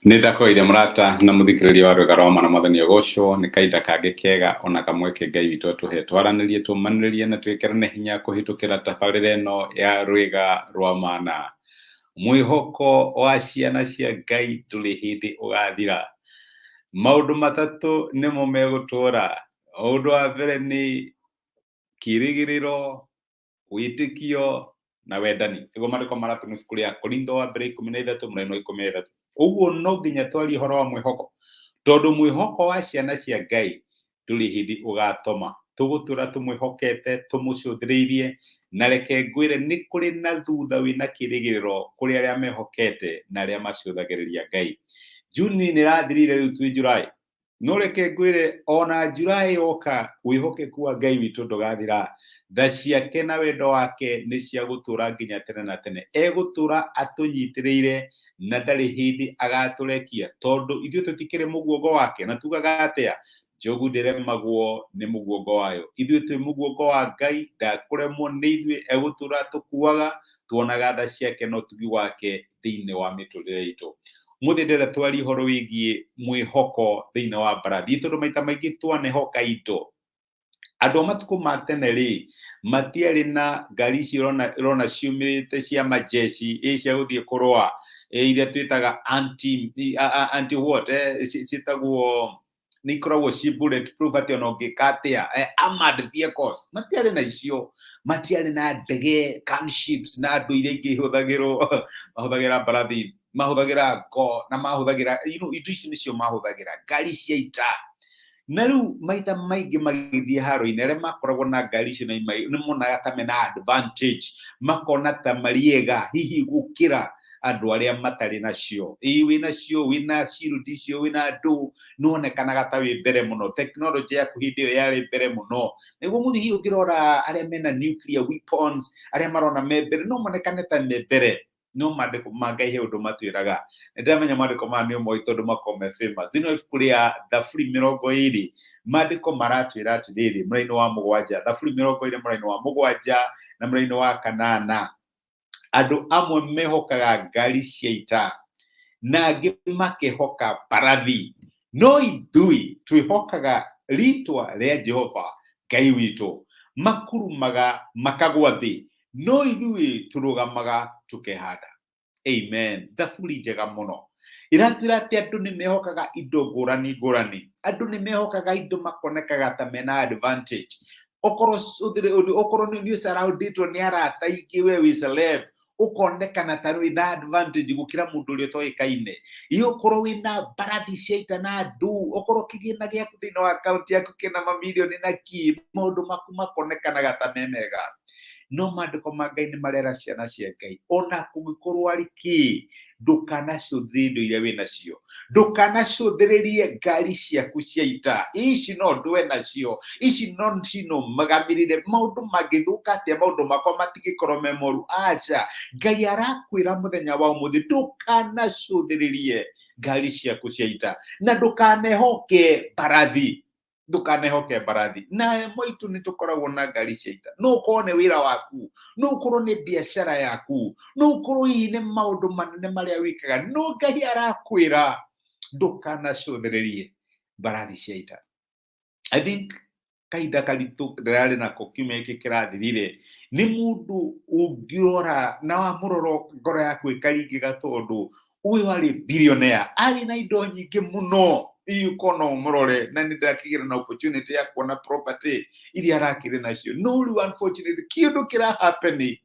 Nitakoire murata na muthikiriria wa rwega rwa mana mwathani ogocwo ni kaida kage kega ona kamwe ke Ngai witũ tuhe twaranirie tumaniririe na twikirane hinya kuhitukira tabarĩra ĩno ya rwega rwa mana. Mwihoko wa ciana cia Ngai ndũrĩ hĩndĩ ũgathira. Maũndũ matatũ nĩmo megũtũra. Ũndũ wa mbere nĩ kĩrĩgĩrĩro, wĩtĩkio na wendani. Ego marĩko maratũ nĩ ibuku rĩa Korintho wa mbere 13 mũrongo wa 13. Ũguo no nginya twarie ũhoro wa mwĩhoko, tondũ mwĩhoko wa ciana cia Ngai ndũrĩ hĩndĩ ũgatũma tũgũtũra tũmwĩhokete tũmũcũthĩrĩirie. Na reke ngwĩre nĩ kũrĩ na thutha wĩna kĩrĩgĩrĩro kũrĩ arĩa mehokete na arĩa macũthagĩrĩria Ngai. Juni nĩ ĩrathirire rĩu twĩ July, no reke ngwĩre ona July yoka wĩhokeku wa Ngai witũ ndũgathira. Tha ciake na wendo wake nĩ cia gũtũra nginya tene na tene. Egũtũra atũnyitĩrĩire na ndarĩ hĩndĩ agatũrekia, tondũ ithuĩ tũtikĩrĩ mũguongo wake. Na tugaga atĩa? Njogu ndĩremagwo nĩ mũguongo wayo. Ithuĩ twĩ mũguongo wa Ngai, ndakũremwo nĩ ithuĩ. Egũtũra tũkuaga, tuonaga tha ciake na ũtugi wake thĩinĩ wa mĩtũrĩre itũ. Mũthĩ ndĩrenda twarie ũhoro wĩgiĩ mwĩhoko thĩinĩ wa mbarathi, tondũ maita maingĩ twanehoka indo. Andũ a matukũ ma tene rĩ, matiarĩ na ngari ici ũrona ciumĩrĩte cia majeshi cia gũthiĩ kũrũa, iria twĩtaga anti what citagwo nĩ ikoragwo ci bulletproof atĩ ona ũngĩka atĩa, armored vehicles. Matiarĩ na icio, matiarĩ na ndege, gunships na andũ iria ingĩ ihũthagĩrwo, mahũthagĩra mbarathi, mahũthagĩra ngo na mahũthagĩra indo ici nĩcio mahũthagĩra, ngari cia ita. Na rĩu maita maingĩ magĩthiĩ haro-inĩ, arĩa makoragwo na ngari icio nĩ monaga ta mena advantage, makona ta mariega hihi gũkĩra andũ arĩa matarĩ nacio. Wĩna cio, wĩna shield icio, wĩna andũ, nĩwonekanaga ta wĩ mbere mũno. Tekinoronjĩ yaku hĩndĩ ĩyo yarĩ mbere mũno. Nĩguo mũthiĩ ũngĩrora arĩa mena nuclear weapons, arĩa marona me mbere, no monekane ta me mbere. No maandĩko ma Ngai he ũndũ matwĩraga. Nĩndĩramenya maandĩko maya nĩũmoĩ tondũ makoragwo me famous. Thĩinĩ wa ibuku rĩa Thaburi 20, maandĩko maratwĩra atĩrĩrĩ, mũraini wa 7, Thaburi 20 mũraini wa 7 na mũraini wa 8. Andũ amwe mehokaga ngari cia ita na angĩ makehoka mbarathi, no ithuĩ twĩhokaga rĩĩtwa rĩa Jehova Ngai witũ. Makurumaga makagwa thĩ, no ithuĩ tũrũgamaga tũkehanda. Amen. Thaburi njega mũno iratwĩra atĩ andũ nĩ mehokaga indo ngũrani ngũrani. Andũ nĩ mehokaga indo makonekaga ta mena advantage. Okorwo nĩ surroundĩtwo nĩ arata aingĩ, we wĩ celeb, ũkonekana ta wĩ na advantage gũkĩra mũndũ ũrĩa ũtoĩkaine. Okorwo wĩna mbarathi cia ita na andũ, okorwo kĩgĩna gĩaku thĩinĩ wa akaunti yaku kĩna mamirioni na maũndũ maku makonekanaga ta me mega. No maandĩko ma Ngai nĩ marera ciana cia Ngai, ona kũngĩkorwo arĩ kĩ, ndũkanacũthĩrĩrie indo iria wĩ nacio. Ndũkanacũthĩrĩrie ngari ciaku cia ita. Ici no ndũe nacio, ici no cinomagamĩrĩre. Maũndũ mangĩthũka atĩa, maũndũ makwa matingĩkorwo me moru. Aca, Ngai arakwĩra mũthenya wa ũmũthĩ, ndũkanacũthĩrĩrie ngari ciaku cia ita, na ndũkanehoke mbarathi. Ndũkanehoke mbarathi. Na moitũ nĩ tũkoragwo na ngari cia ita. No ũkorwo nĩ wĩra waku, no ũkorwo nĩ biacara yaku, no ũkorwo hihi nĩ maũndũ manene marĩa wĩkaga, no Ngai arakwĩra ndũkanacũthĩrĩrie mbarathi cia ita. I think kahinda karitũ ndĩrarĩ nako kiumia gĩkĩ kĩrathirire, nĩ mũndũ ũngĩrora na wamũrora ngoro yaku ĩkaringĩka, tondũ ũyũ arĩ billionaire, arĩ na indo nyingĩ mũno. Iyuko no mũrore, na nĩ ndakĩgĩra na opportunity ya kuona property iria arakĩrĩ nacio. No rĩu unfortunately kĩndũ kĩra-happen,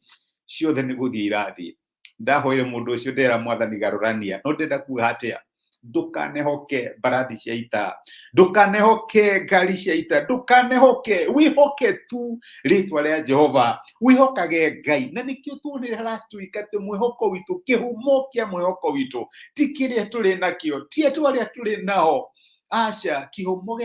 ciothe nĩ gũthiĩ irathiĩ. Ndahoire mũndũ ũcio ndera Mwathani garũrania, no ndenda kuga atĩa? Ndũkanehoke mbarathi cia ita, ndũkanehoke ngari cia ita, ndũkanehoke, wĩhoke tu rĩĩtwa rĩa Jehova, wĩhokage Ngai. Na nĩkĩo tuonire last week atĩ mwĩhoko witũ, kĩhumo kĩa mwĩhoko witũ ti kĩrĩa tũrĩ nakĩo, ti andũ arĩa tũrĩ nao. Aca, kĩhumo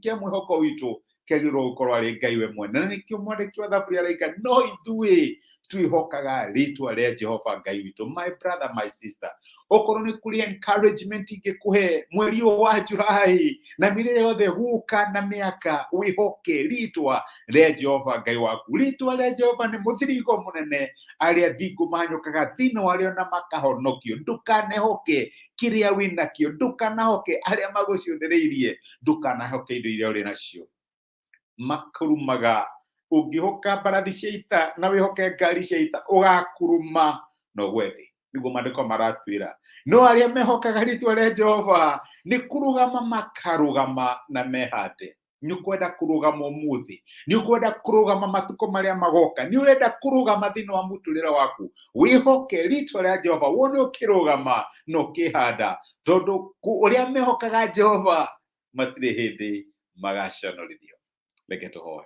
kĩa mwĩhoko witũ kĩagĩrĩirwo gũkorwo arĩ Ngai we mwene. Na nĩkĩo mwandĩki wa Thaburi arauga, no ithuĩ twihokaga ritwa ria Jehova Ngai witu. My brother, my sister, okorwo ni kuri encouragement ingikuhe mweri wa Julai na mirire yothe guka na miaka, wihoke ritwa ria Jehova Ngai waku. Ritwa ria Jehova ni muthirigo munene aria thingu mahanyukaga thini wario na makahonokio. Ndukanehoke kiria winakio, ndukanahoke aria maguciuthiriirie, ndukanahoke indo iria uri nacio. Makurumaga ungihoka mbarathi cia ita na wihoke ngari cia ita, ugakuruma no gwethi. Niguo maandiko maratwira. No aria mehokaga ritwa ria Jehova ni kurugama makarugama na mehate. Ni ukwenda kurugama umuthi, ni ukwenda kurugama matuko maria magoka, ni urenda kurugama thini wa muturire waku, wihoke ritwa ria Jehova. Wone ukirugama no kihanda, tondu uria mehokaga Jehova matire hindi magaconorithio. Reke tuhoe.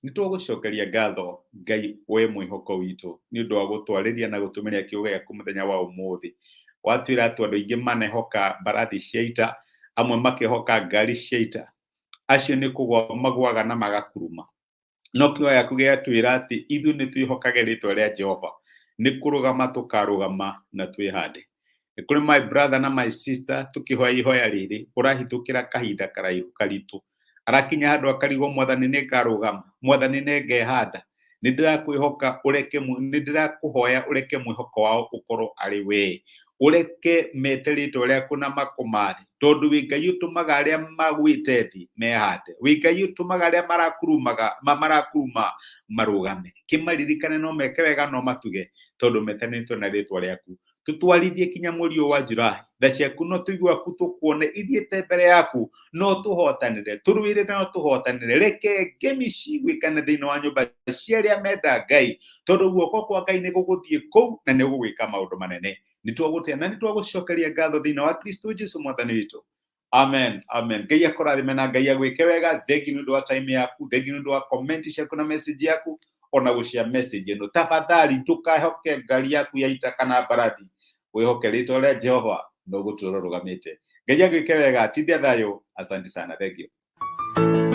Nitugucokeria ngatho Ngai we mwihoko witu ni undu wa gutwariria na gutumiria kiugo giaku muthenya wa umuthi. Watwira atu andu aingi manehoka mbarathi cia ita, amwe makihoka ngari cia ita, acio ni kugwa magwaga na magakuruma. No kiugo giaku giatwira ati ithu ni twihokage ritwa ria Jehova, ni kurugama tukarugama na twihande. Kuri my brother na my sister, tukihoya ihoya riri urahitukira kahinda karaihu karitu, arakinya handu akarigo mwathani ni ngarugama, mwathani ni ngehanda, ni ndirakwihoka ureke ni ndirakuhoya ureke mwihoko wao ukorwo ari we, ureke mete ritwa riaku na makumari, tondu wi Ngai utumaga aria magwitethi mehande, wi Ngai utumaga aria marakuruma marugame. Kimaririkane no meke wega no matuge, tondu metanitwo na ritwa riaku. Tutwarithie kinya mweri wa Julai, tha ciaku no tuigwaku tukuone ithiete mbere yaku, no tuhotanire, turuire no tuhotanire. Reke ngemi cigwikane thiini wa nyumba cia aria menda Ngai, tondu guoko kwa Ngai ni guguthie kou na ni gugwika maundu manene. Nitwagutia na nitwagucokeria ngatho thiini wa Kristo Jesu mwathani witu. Amen, amen. Ngai akurathime na Ngai agwike wega. Thengi ni undu wa time yaku, thengi ni undu wa comment ciaku na message yaku, ona gucia message ino. Tafadhali tukahoke ngari yaku ya ita kana mbarathi, wihoke ritwa ria Jehova no gutura rugamite. Ngai agwike wega. Tithia thayo. Asante sana. Thank you.